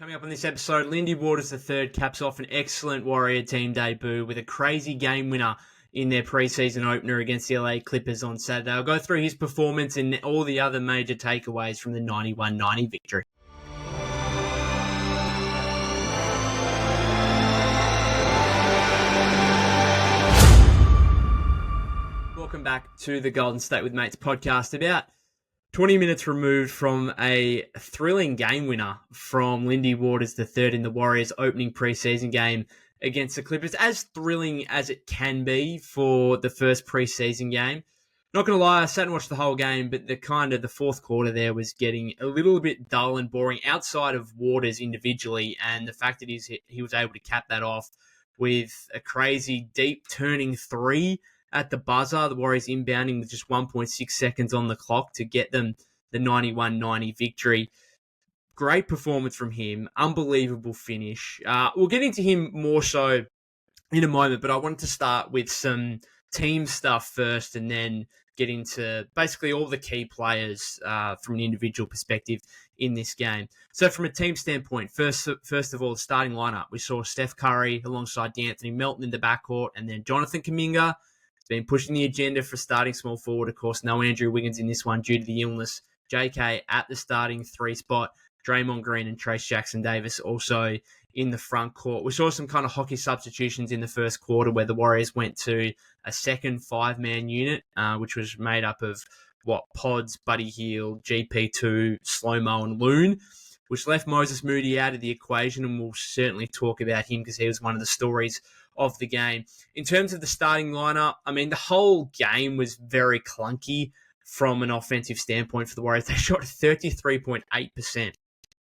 Coming up on this episode, Lindy Waters III caps off an excellent Warrior team debut with a crazy game winner in their preseason opener against the LA Clippers on Saturday. I'll go through his performance and all the other major takeaways from the 91-90 victory. Welcome back to the Golden State with Mates podcast. About 20 minutes removed from a thrilling game winner from Lindy Waters III in the Warriors' opening preseason game against the Clippers. As thrilling as it can be for the first preseason game. Not going to lie, I sat and watched the whole game, but the fourth quarter there was getting a little bit dull and boring outside of Waters individually, and the fact that he was able to cap that off with a crazy deep turning three at the buzzer, the Warriors inbounding with just 1.6 seconds on the clock to get them the 91-90 victory. Great performance from him. Unbelievable finish. We'll get into him more so in a moment, but I wanted to start with some team stuff first and then get into basically all the key players from an individual perspective in this game. So from a team standpoint, first of all, the starting lineup. We saw Steph Curry alongside Anthony Melton in the backcourt, and then Jonathan Kuminga been pushing the agenda for starting small forward. Of course, no Andrew Wiggins in this one due to the illness. JK at the starting three spot. Draymond Green and Trace Jackson-Davis also in the front court. We saw some kind of hockey substitutions in the first quarter where the Warriors went to a second five-man unit, which was made up of Pods, Buddy Hield, GP2, Slow-Mo, and Loon, which left Moses Moody out of the equation, and we'll certainly talk about him because he was one of the stories of the game. In terms of the starting lineup, I mean, the whole game was very clunky from an offensive standpoint for the Warriors. They shot 33.8%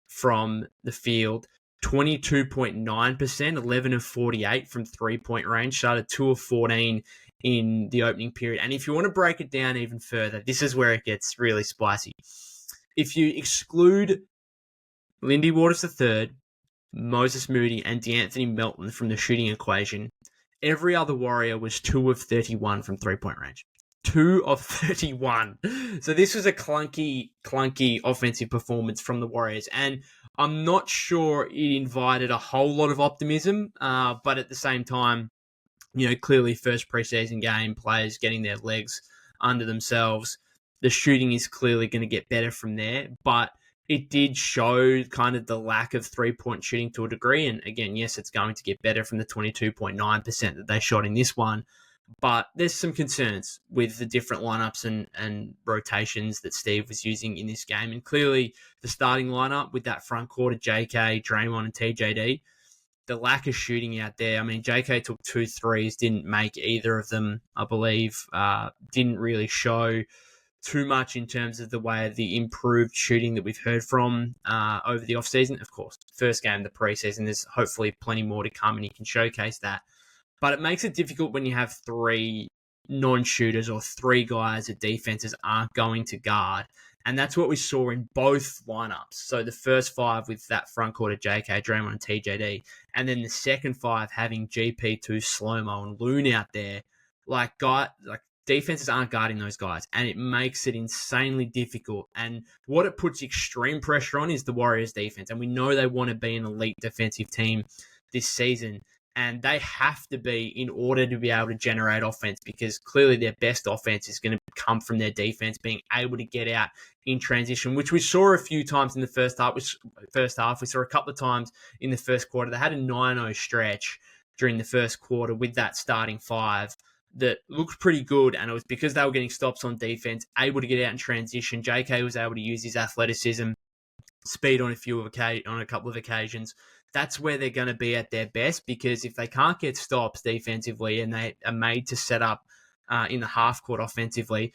from the field, 22.9%, 11 of 48 from three-point range, started 2 of 14 in the opening period. And if you want to break it down even further, this is where it gets really spicy. If you exclude Lindy Waters III, Moses Moody, and DeAnthony Melton from the shooting equation, every other Warrior was 2 of 31 from three-point range. 2 of 31. So this was a clunky offensive performance from the Warriors, and I'm not sure it invited a whole lot of optimism, but at the same time, clearly first preseason game, players getting their legs under themselves. The shooting is clearly going to get better from there, but it did show kind of the lack of three-point shooting to a degree. And again, yes, it's going to get better from the 22.9% that they shot in this one. But there's some concerns with the different lineups and rotations that Steve was using in this game. And clearly the starting lineup with that front court of JK, Draymond, and TJD, the lack of shooting out there. I mean, JK took 2 threes, didn't make either of them, I believe. Didn't really show too much in terms of the way of the improved shooting that we've heard from over the offseason. Of course, first game of the preseason, there's hopefully plenty more to come and he can showcase that. But it makes it difficult when you have 3 non-shooters or 3 guys that defenses aren't going to guard. And that's what we saw in both lineups. So the first 5 with that front court of JK, Draymond, and TJD. And then the second 5 having GP2, Slow-Mo, and Loon out there. Defenses aren't guarding those guys, and it makes it insanely difficult. And what it puts extreme pressure on is the Warriors' defense. And we know they want to be an elite defensive team this season, and they have to be in order to be able to generate offense, because clearly their best offense is going to come from their defense being able to get out in transition, which we saw a few times in the first half. We saw a couple of times in the first quarter. They had a 9-0 stretch during the first quarter with that starting 5 that looked pretty good, and it was because they were getting stops on defense, able to get out in transition. JK was able to use his athleticism, speed on a couple of occasions. That's where they're going to be at their best, because if they can't get stops defensively and they are made to set up in the half court offensively,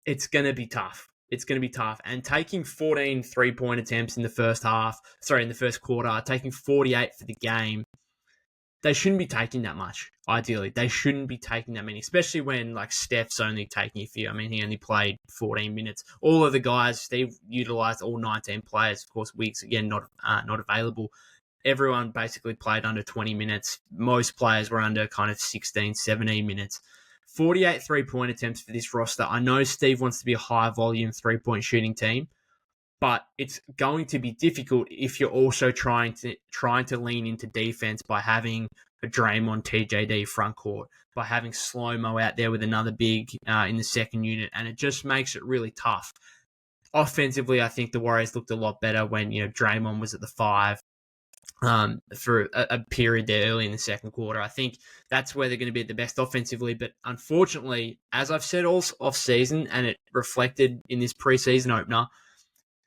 it's going to be tough. It's going to be tough. And taking 14 3-point attempts in the first quarter, taking 48 for the game, they shouldn't be taking that much, ideally. They shouldn't be taking that many, especially when Steph's only taking a few. I mean, he only played 14 minutes. All of the guys, Steve utilized all 19 players. Of course, Wiggs, again, not available. Everyone basically played under 20 minutes. Most players were under kind of 16, 17 minutes. 48 3-point attempts for this roster. I know Steve wants to be a high-volume 3-point shooting team. but it's going to be difficult if you're also trying to lean into defense by having a Draymond TJD front court, by having Slow-Mo out there with another big in the second unit, and it just makes it really tough. Offensively, I think the Warriors looked a lot better when Draymond was at the 5 for a period there early in the second quarter. I think that's where they're going to be at the best offensively. But unfortunately, as I've said all off season, and it reflected in this preseason opener,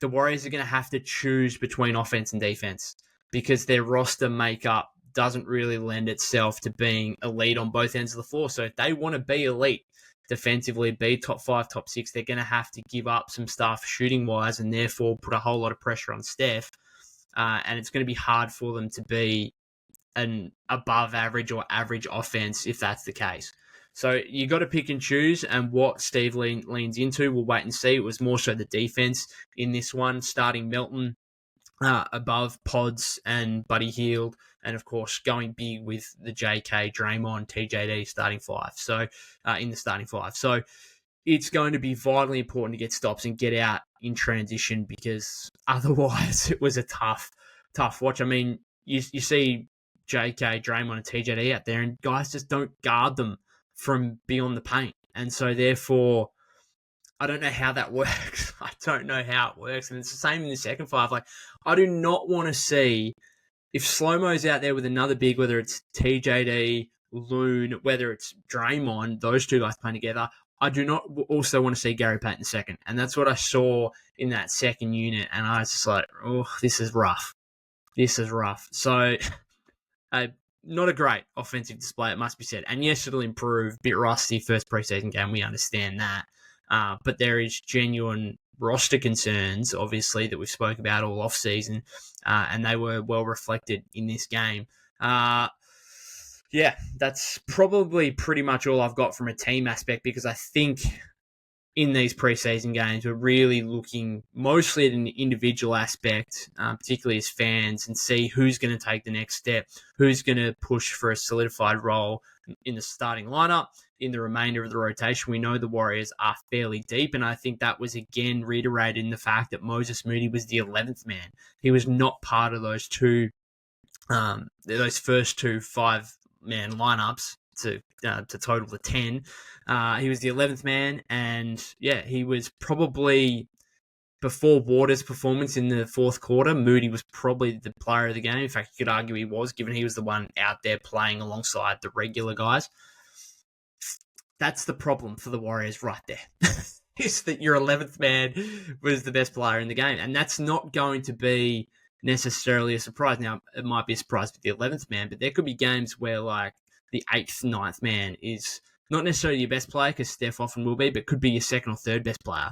the Warriors are going to have to choose between offense and defense because their roster makeup doesn't really lend itself to being elite on both ends of the floor. So if they want to be elite defensively, be top 5, top 6, they're going to have to give up some stuff shooting-wise and therefore put a whole lot of pressure on Steph. And it's going to be hard for them to be an above average or average offense if that's the case. So you got to pick and choose, and what Steve leans into, we'll wait and see. It was more so the defense in this one, starting Melton above Pods and Buddy Hield, and of course going big with the JK, Draymond, TJD starting 5. So in the starting 5. So it's going to be vitally important to get stops and get out in transition because otherwise it was a tough watch. I mean, you see JK, Draymond, and TJD out there, and guys just don't guard them from beyond the paint. And so therefore, I don't know how that works. I don't know how it works. And it's the same in the second 5. Like, I do not want to see, if Slow-Mo's out there with another big, whether it's TJD, Loon, whether it's Draymond, those two guys playing together, I do not also want to see Gary Payton second. And that's what I saw in that second unit. And I was just like, oh, this is rough. This is rough. So, not a great offensive display, it must be said. And yes, it'll improve. Bit rusty first preseason game, we understand that. But there is genuine roster concerns, obviously, that we've spoke about all off-season, and they were well reflected in this game. Yeah, that's probably pretty much all I've got from a team aspect, because I think in these preseason games, we're really looking mostly at an individual aspect, particularly as fans, and see who's going to take the next step, who's going to push for a solidified role in the starting lineup, in the remainder of the rotation. We know the Warriors are fairly deep, and I think that was again reiterated in the fact that Moses Moody was the 11th man. He was not part of those first two 5-man lineups to total the 10. He was the 11th man, and yeah, he was probably, before Waters' performance in the fourth quarter, Moody was probably the player of the game. In fact, you could argue he was, given he was the one out there playing alongside the regular guys. That's the problem for the Warriors right there, is that your 11th man was the best player in the game, and that's not going to be necessarily a surprise. Now, it might be a surprise with the 11th man, but there could be games where, like, the 8th, 9th man is not necessarily your best player, because Steph often will be, but could be your second or third best player.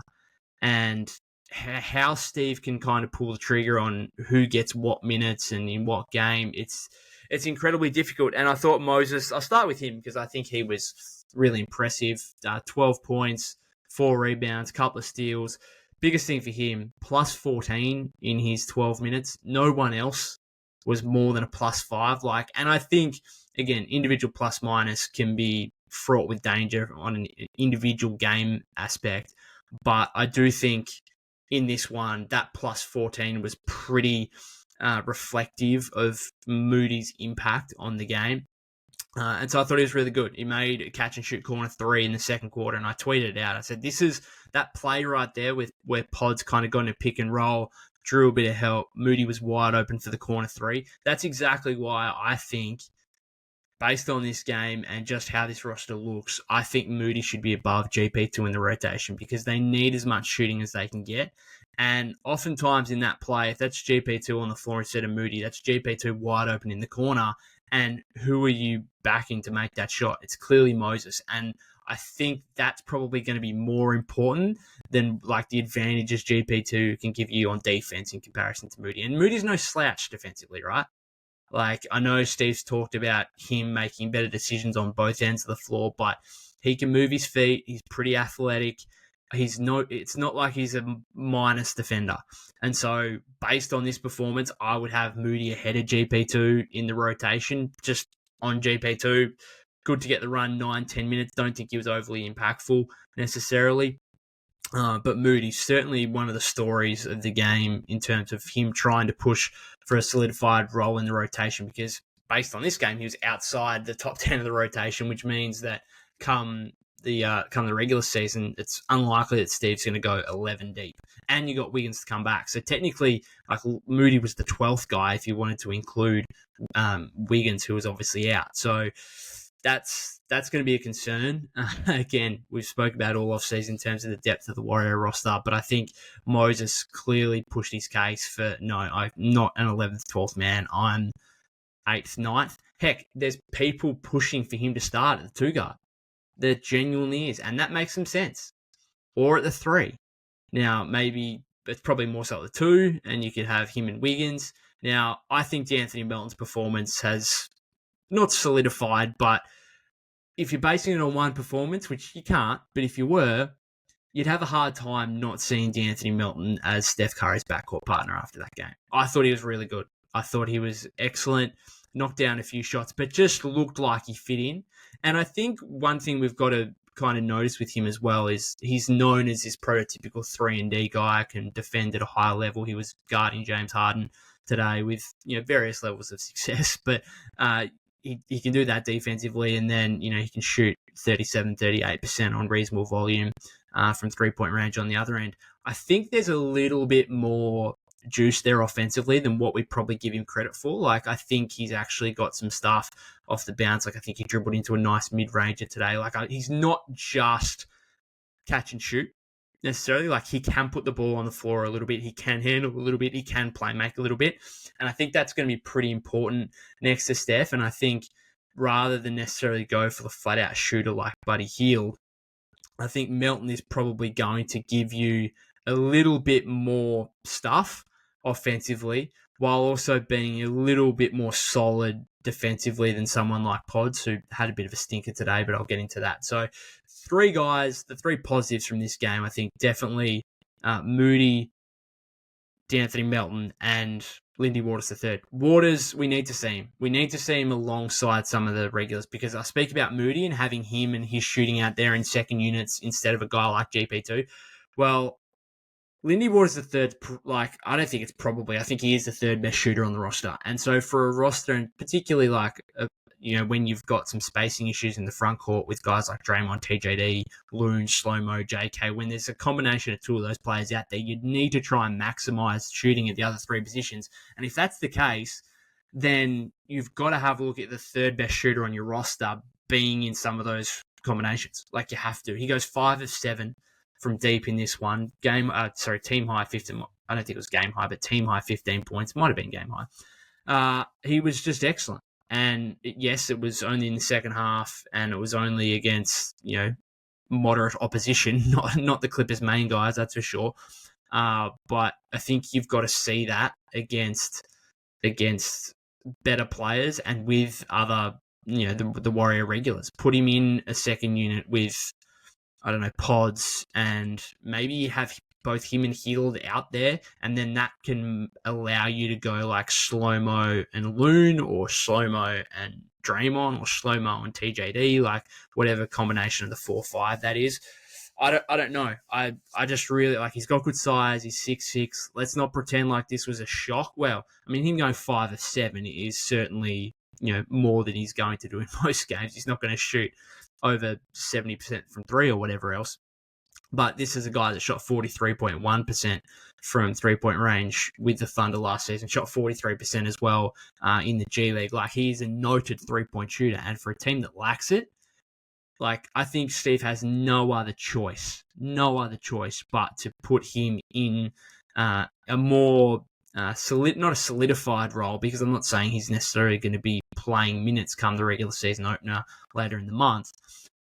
And how Steve can kind of pull the trigger on who gets what minutes and in what game, it's incredibly difficult. And I thought Moses, I'll start with him because I think he was really impressive. 12 points, 4 rebounds, couple of steals. Biggest thing for him, plus 14 in his 12 minutes. No one else was more than a plus 5. And I think, again, individual plus minus can be fraught with danger on an individual game aspect. But I do think in this one, that plus 14 was pretty reflective of Moody's impact on the game. And so I thought he was really good. He made a catch and shoot corner 3 in the second quarter, and I tweeted it out. I said, this is that play right there with where Pod's kind of gone to pick and roll, drew a bit of help. Moody was wide open for the corner 3. That's exactly why I think, based on this game and just how this roster looks, I think Moody should be above GP2 in the rotation, because they need as much shooting as they can get. And oftentimes in that play, if that's GP2 on the floor instead of Moody, that's GP2 wide open in the corner. And who are you backing to make that shot? It's clearly Moses. And I think that's probably going to be more important than the advantages GP2 can give you on defense in comparison to Moody. And Moody's no slouch defensively, right? I know Steve's talked about him making better decisions on both ends of the floor, but he can move his feet. He's pretty athletic. It's not like he's a minus defender. And so based on this performance, I would have Moody ahead of GP2 in the rotation, just on GP2. Good to get the run 9-10 minutes. Don't think he was overly impactful necessarily. But Moody's certainly one of the stories of the game in terms of him trying to push for a solidified role in the rotation, because based on this game, he was outside the top 10 of the rotation, which means that come the regular season, it's unlikely that Steve's going to go 11 deep. And you got Wiggins to come back. So technically, like, Moody was the 12th guy if you wanted to include Wiggins, who was obviously out. So that's going to be a concern. Again, we've spoke about all offseason in terms of the depth of the Warrior roster, but I think Moses clearly pushed his case for, no, I'm not an 11th, 12th man. I'm 8th, 9th. Heck, there's people pushing for him to start at the 2 guard. There genuinely is, and that makes some sense. Or at the 3. Now, maybe it's probably more so at the 2, and you could have him and Wiggins. Now, I think D'Anthony Melton's performance has not solidified, but if you're basing it on one performance, which you can't, but if you were, you'd have a hard time not seeing D'Anthony Melton as Steph Curry's backcourt partner after that game. I thought he was really good. I thought he was excellent, knocked down a few shots, but just looked like he fit in. And I think one thing we've got to kind of notice with him as well is he's known as this prototypical 3-and-D guy, can defend at a high level. He was guarding James Harden today with various levels of success, but he can do that defensively, and then he can shoot 37-38% on reasonable volume from 3-point range on the other end. I think there's a little bit more juice there offensively than what we probably give him credit for. Like, I think he's actually got some stuff off the bounce. Like, I think he dribbled into a nice mid-ranger today. Like, he's not just catch and shoot necessarily. Like, he can put the ball on the floor a little bit. He can handle a little bit. He can play make a little bit. And I think that's going to be pretty important next to Steph. And I think rather than necessarily go for the flat-out shooter like Buddy Hield, I think Melton is probably going to give you a little bit more stuff offensively, while also being a little bit more solid defensively than someone like Pods, who had a bit of a stinker today, but I'll get into that. So 3 guys, the 3 positives from this game, I think definitely Moody, D'Anthony Melton, and Lindy Waters III. Waters, we need to see him. We need to see him alongside some of the regulars, because I speak about Moody and having him and his shooting out there in second units instead of a guy like GP2. Well, Lindy Waters III, I don't think it's probably, I think he is the 3rd best shooter on the roster. And so for a roster, and particularly when you've got some spacing issues in the front court with guys like Draymond, TJD, Loon, Slow-Mo, JK, when there's a combination of 2 of those players out there, you'd need to try and maximize shooting at the other 3 positions. And if that's the case, then you've got to have a look at the 3rd best shooter on your roster being in some of those combinations. Like, you have to. He goes 5 of 7 from deep in this one. Team high 15. I don't think it was game high, but team high 15 points. Might have been game high. He was just excellent. And yes, it was only in the second half, and it was only against, moderate opposition, not the Clippers' main guys, that's for sure. But I think you've got to see that against better players and with other, the Warrior regulars. Put him in a second unit with, I don't know, Pods, and maybe you have both him and Hield out there, and then that can allow you to go like Slow-Mo and Loon, or Slow-Mo and Draymond, or Slow-Mo and TJD, like whatever combination of the 4-5 that is. I don't know. I just really, like, he's got good size. He's 6'6". Let's not pretend like this was a shock. Well, I mean, him going 5 of 7 is certainly, more than he's going to do in most games. He's not going to shoot over 70% from 3 or whatever else. But this is a guy that shot 43.1% from 3-point range with the Thunder last season, shot 43% as well in the G League. Like, he's a noted 3-point shooter. And for a team that lacks it, like, I think Steve has no other choice but to put him in a more not a solidified role, because I'm not saying he's necessarily going to be playing minutes come the regular season opener later in the month.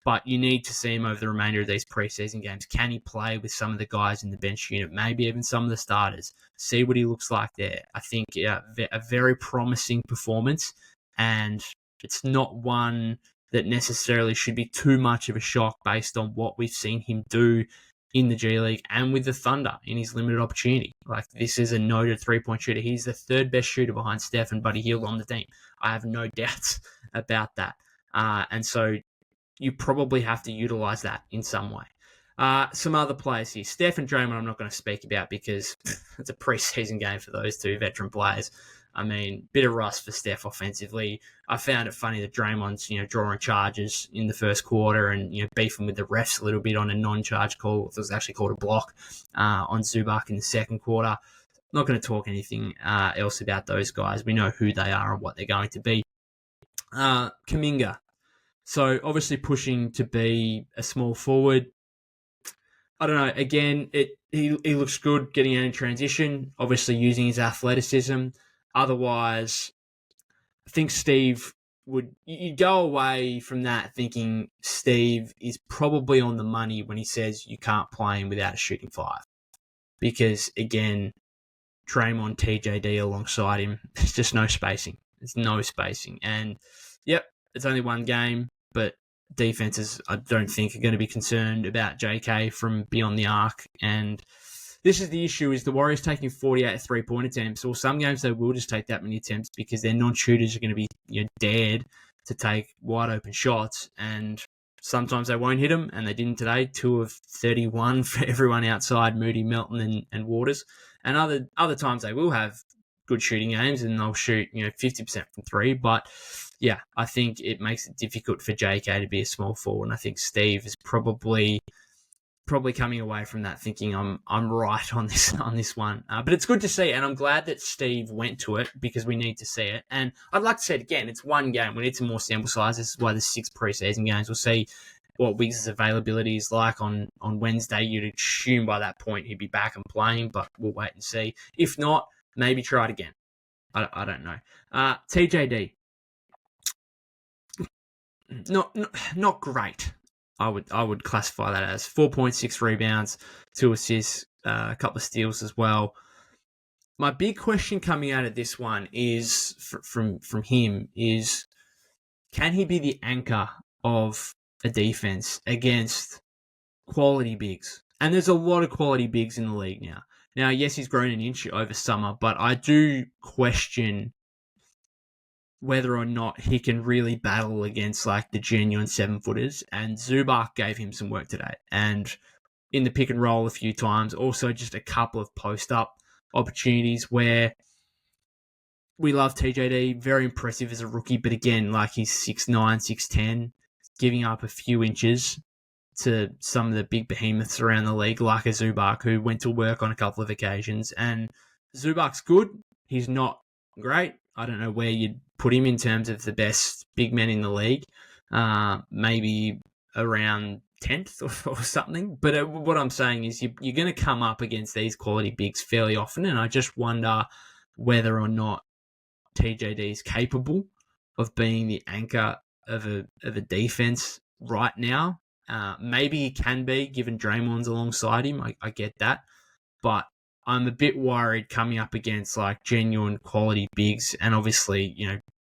But you need to see him over the remainder of these preseason games. Can he play with some of the guys in the bench unit, maybe even some of the starters? See what he looks like there. I think a very promising performance, and it's not one that necessarily should be too much of a shock based on what we've seen him do in the G League and with the Thunder in his limited opportunity. Like, this is a noted 3-point shooter. He's the 3rd best shooter behind Steph and Buddy Hield on the team. I have no doubts about that. And so you probably have to utilize that in some way. Some other players here. Steph and Draymond I'm not going to speak about because it's a preseason game for those two veteran players. I mean, bit of rust for Steph offensively. I found it funny that Draymond's, drawing charges in the first quarter and, beefing with the refs a little bit on a non-charge call. It was actually called a block on Zubac in the second quarter. Not going to talk anything else about those guys. We know who they are and what they're going to be. Kuminga. So obviously pushing to be a small forward. I don't know. Again, he looks good getting out in transition, obviously using his athleticism. Otherwise, I think Steve you go away from that thinking Steve is probably on the money when he says you can't play him without a shooting 5. Because, again, Draymond, TJD alongside him, there's just no spacing. There's no spacing. And, yep, it's only one game, but defenses, I don't think, are going to be concerned about JK from beyond the arc. And this is the issue, is the Warriors taking 48 3-point attempts. Or some games they will just take that many attempts because their non-shooters are going to be dared to take wide-open shots. And sometimes they won't hit them, and they didn't today. 2 of 31 for everyone outside Moody, Melton, and Waters. And other times they will have good shooting games, and they'll shoot 50% from 3. But yeah, I think it makes it difficult for JK to be a small forward. And I think Steve is probably coming away from that thinking I'm right on this one. But it's good to see, and I'm glad that Steve went to it because we need to see it. And I'd like to say it again. It's one game. We need some more sample size. This is why there's 6 preseason games. We'll see what Wiggs' availability is like on Wednesday. You'd assume by that point he'd be back and playing, but we'll wait and see. If not, maybe try it again. I don't know. TJD. Not great. I would classify that as 4.6 rebounds, 2 assists, a couple of steals as well. My big question coming out of this one is from him is, can he be the anchor of a defense against quality bigs? And there's a lot of quality bigs in the league now. Now, yes, he's grown an inch over summer, but I do question whether or not he can really battle against like the genuine 7-footers. And Zubac gave him some work today. And in the pick and roll a few times, also just a couple of post-up opportunities where we love TJD, very impressive as a rookie, but again, like he's 6'9", 6'10", giving up a few inches to some of the big behemoths around the league, like a Zubac, who went to work on a couple of occasions. And Zubac's good. He's not great. I don't know where you'd put him in terms of the best big men in the league. Maybe around 10th or something. But what I'm saying is you're going to come up against these quality bigs fairly often, and I just wonder whether or not TJD is capable of being the anchor of a defense right now. Maybe he can be, given Draymond's alongside him. I get that. But I'm a bit worried coming up against like genuine quality bigs, and obviously,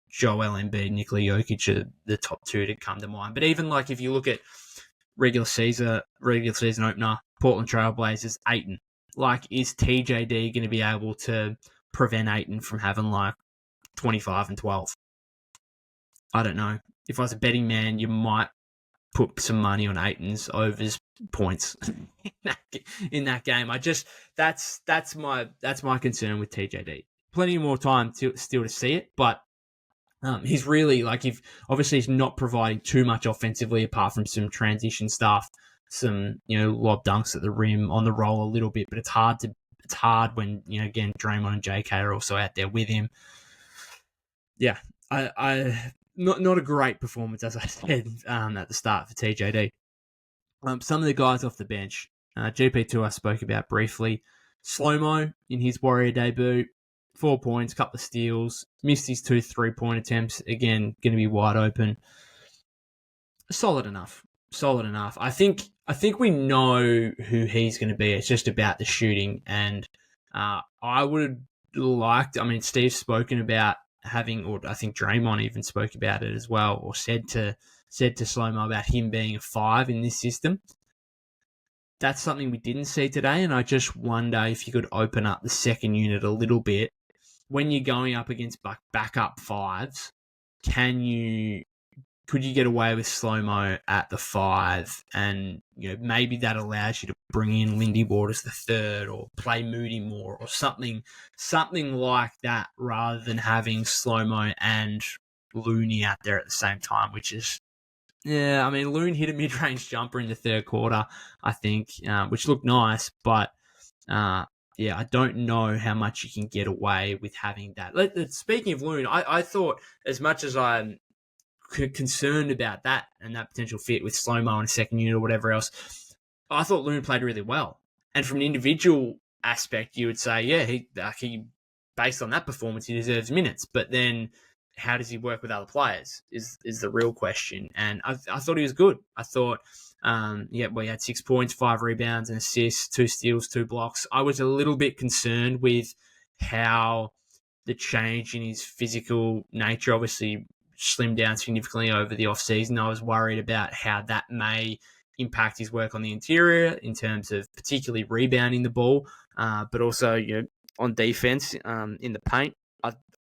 Joel Embiid, Nikola Jokic are the top 2 to come to mind. But even like if you look at regular season opener, Portland Trailblazers, Ayton. Like, is TJD going to be able to prevent Ayton from having like 25 and 12? I don't know. If I was a betting man, you might put some money on Ayton's overs points in that game. That's my concern with TJD. Plenty more time still to see it, but he's really obviously he's not providing too much offensively apart from some transition stuff, some lob dunks at the rim, on the roll a little bit, but it's hard when again Draymond and JK are also out there with him. Yeah, I not a great performance, as I said at the start for TJD. Some of the guys off the bench, GP2 I spoke about briefly. Slow-mo in his Warrior debut, 4 points, couple of steals, missed his 2 3-point attempts. Again, going to be wide open. Solid enough. I think we know who he's going to be. It's just about the shooting, and I would liked. I mean, Steve's spoken about having, or I think Draymond even spoke about it as well, or said to Slow-mo about him being a 5 in this system. That's something we didn't see today, and I just wonder if you could open up the second unit a little bit. When you're going up against backup 5s, can you could you get away with slow-mo at the 5? And, maybe that allows you to bring in Lindy Waters III or play Moody more or something like that, rather than having slow-mo and Looney out there at the same time, which is, Loon hit a mid-range jumper in the third quarter, I think, which looked nice, but I don't know how much you can get away with having that. Speaking of Loon, I thought, as much as I'm concerned about that and that potential fit with slow-mo in a second unit or whatever else, I thought Loon played really well. And from an individual aspect, you would say, he based on that performance, he deserves minutes. But then how does he work with other players is the real question. And I thought he was good. I thought, he had 6 points, 5 rebounds and assists, 2 steals, 2 blocks. I was a little bit concerned with how the change in his physical nature, obviously slimmed down significantly over the offseason. I was worried about how that may impact his work on the interior in terms of particularly rebounding the ball, but also on defense in the paint.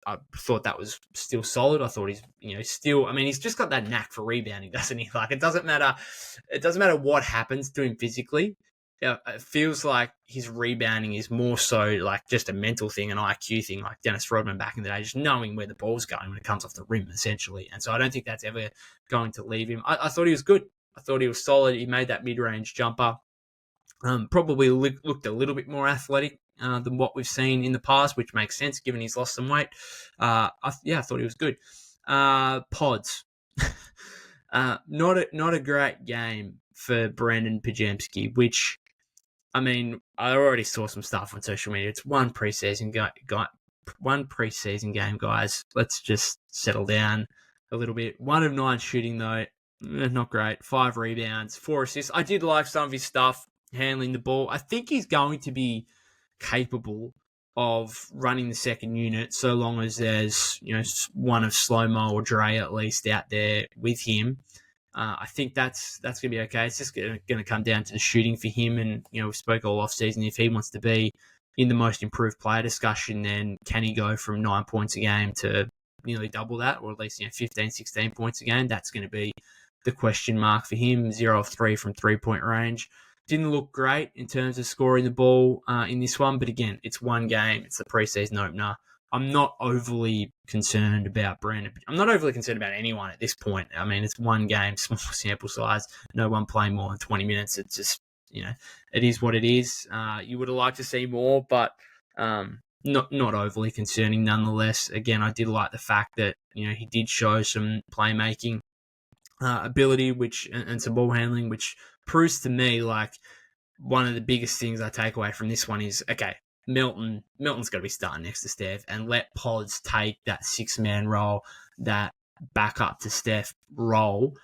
I thought that was still solid. I thought he's he's just got that knack for rebounding, doesn't he? Like, it doesn't matter what happens to him physically. It feels like his rebounding is more so like just a mental thing, an IQ thing, like Dennis Rodman back in the day, just knowing where the ball's going when it comes off the rim, essentially. And so I don't think that's ever going to leave him. I thought he was good. I thought he was solid. He made that mid-range jumper. Probably looked a little bit more athletic than what we've seen in the past, which makes sense given he's lost some weight. I thought he was good. Pods. Not a great game for Brandon Pajemski, which, I already saw some stuff on social media. It's one preseason game, guys. Let's just settle down a little bit. 1 of 9 shooting, though. Not great. 5 rebounds, 4 assists. I did like some of his stuff handling the ball. I think he's going to be capable of running the second unit so long as there's, one of Slow-Mo or Dre at least out there with him. I think that's going to be okay. It's just going to come down to the shooting for him. And, we spoke all offseason, if he wants to be in the most improved player discussion, then can he go from 9 points a game to nearly double that, or at least 15, 16 points a game? That's going to be the question mark for him. 0 of 3 from 3-point range. Didn't look great in terms of scoring the ball in this one, but again, it's one game. It's the preseason opener. I'm not overly concerned about Brandon. I'm not overly concerned about anyone at this point. It's one game, small sample size, no one playing more than 20 minutes. It's just, it is what it is. You would have liked to see more, but not overly concerning nonetheless. Again, I did like the fact that, he did show some playmaking ability, and some ball handling, which proves to me like one of the biggest things I take away from this one is, okay, Melton's got to be starting next to Steph, and let Pods take that 6-man role, that back up to Steph role,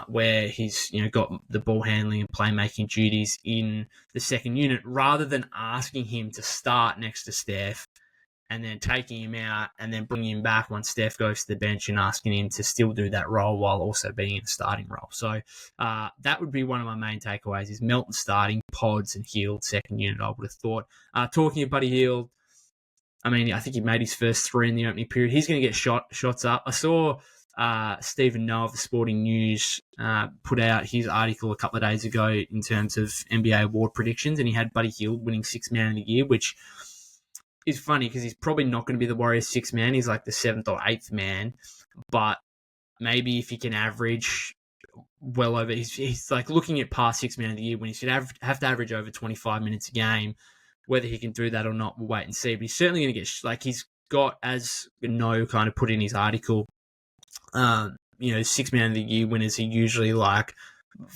where he's got the ball handling and playmaking duties in the second unit, rather than asking him to start next to Steph and then taking him out and then bringing him back once Steph goes to the bench and asking him to still do that role while also being in a starting role. So that would be one of my main takeaways, is Melton starting, Pods and Hield second unit, I would have thought. Talking of Buddy Hield, I think he made his first 3 in the opening period. He's going to get shots up. I saw Stephen Noah of the Sporting News put out his article a couple of days ago in terms of NBA award predictions, and he had Buddy Hield winning 6th man of the year, which is funny because he's probably not going to be the Warriors' 6th man. He's like the 7th or 8th man. But maybe if he can average well over, he's like looking at past 6th man of the year when he should have to average over 25 minutes a game. Whether he can do that or not, we'll wait and see. But he's certainly going to get, he's got, as No kind of put in his article, 6th man of the year winners are usually like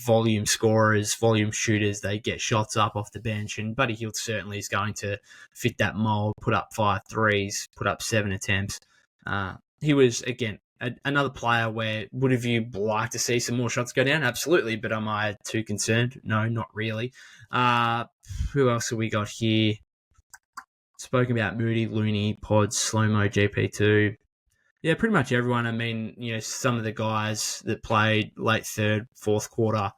volume scorers, volume shooters. They get shots up off the bench, and Buddy Hield certainly is going to fit that mold, put up 5 threes, put up 7 attempts. He was, again, another player where would have you liked to see some more shots go down? Absolutely, but am I too concerned? No, not really. Who else have we got here? Spoken about Moody, Looney, Pods, Slow-Mo, GP2. Yeah, pretty much everyone. Some of the guys that played late 3rd, 4th quarter,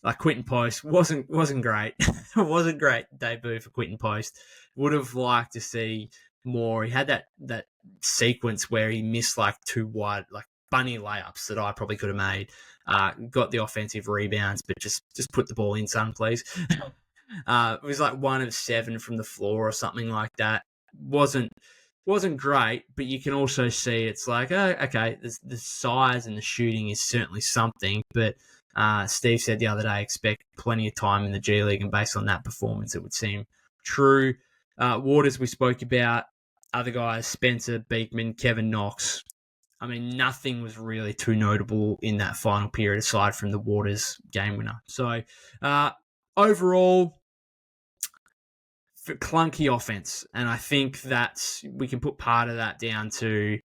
like Quinton Post, wasn't great. It wasn't a great debut for Quinton Post. Would have liked to see more. He had that sequence where he missed like 2 wide, like bunny layups that I probably could have made. Got the offensive rebounds, but just put the ball in, son, please. It was like 1 of 7 from the floor or something like that. Wasn't great, but you can also see it's like, oh, okay, the size and the shooting is certainly something, but Steve said the other day, expect plenty of time in the G League, and based on that performance, it would seem true. Waters we spoke about, other guys, Spencer, Beekman, Kevin Knox. I mean, nothing was really too notable in that final period aside from the Waters game winner. So overall, clunky offense, and I think that we can put part of that down to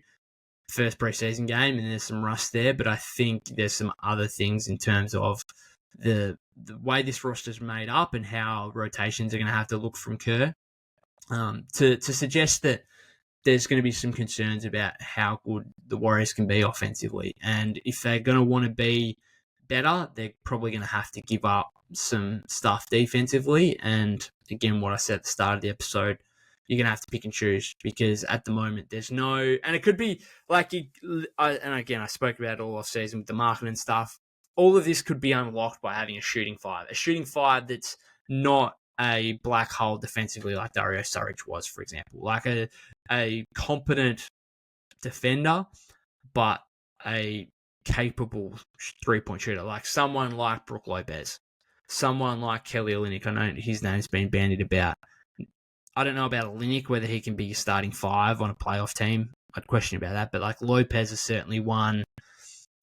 first preseason game, and there's some rust there, but I think there's some other things in terms of the way this roster's made up and how rotations are going to have to look from Kerr to suggest that there's going to be some concerns about how good the Warriors can be offensively, and if they're going to want to be better, they're probably going to have to give up some stuff defensively. And again, what I said at the start of the episode, you're going to have to pick and choose, because at the moment there's no, and it could be like, and again, I spoke about it all off season with the market and stuff. All of this could be unlocked by having a shooting five that's not a black hole defensively like Dario Saric was, for example, like a competent defender, but a capable 3-point shooter, like someone like Brook Lopez, someone like Kelly Olynyk. I know his name's been bandied about. I don't know about Olynyk, whether he can be your starting 5 on a playoff team. I'd question about that, but like Lopez is certainly one.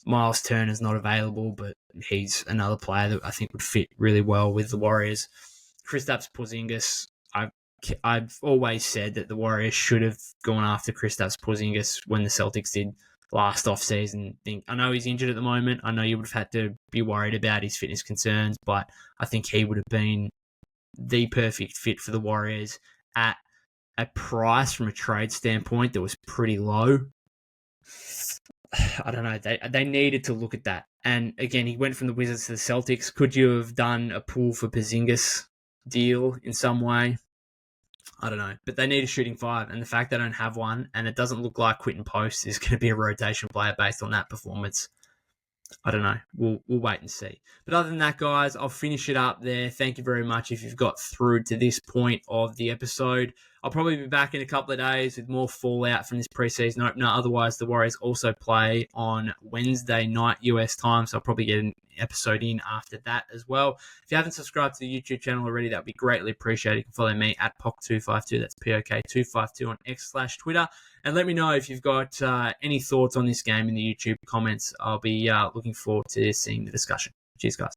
Miles Turner's not available, but he's another player that I think would fit really well with the Warriors. Kristaps Porzingis, I've always said that the Warriors should have gone after Kristaps Porzingis when the Celtics did last offseason. I know he's injured at the moment. I know you would have had to be worried about his fitness concerns, but I think he would have been the perfect fit for the Warriors at a price from a trade standpoint that was pretty low. I don't know. They needed to look at that. And again, he went from the Wizards to the Celtics. Could you have done a pull for Porzingis deal in some way? I don't know. But they need a shooting 5. And the fact they don't have one, and it doesn't look like Quinton Post is going to be a rotation player based on that performance, I don't know. We'll wait and see. But other than that, guys, I'll finish it up there. Thank you very much if you've got through to this point of the episode. I'll probably be back in a couple of days with more fallout from this preseason opener. Otherwise, the Warriors also play on Wednesday night US time, so I'll probably get an episode in after that as well. If you haven't subscribed to the YouTube channel already, that would be greatly appreciated. You can follow me at POC252. That's POK252 on X/Twitter. And let me know if you've got any thoughts on this game in the YouTube comments. I'll be looking forward to seeing the discussion. Cheers, guys.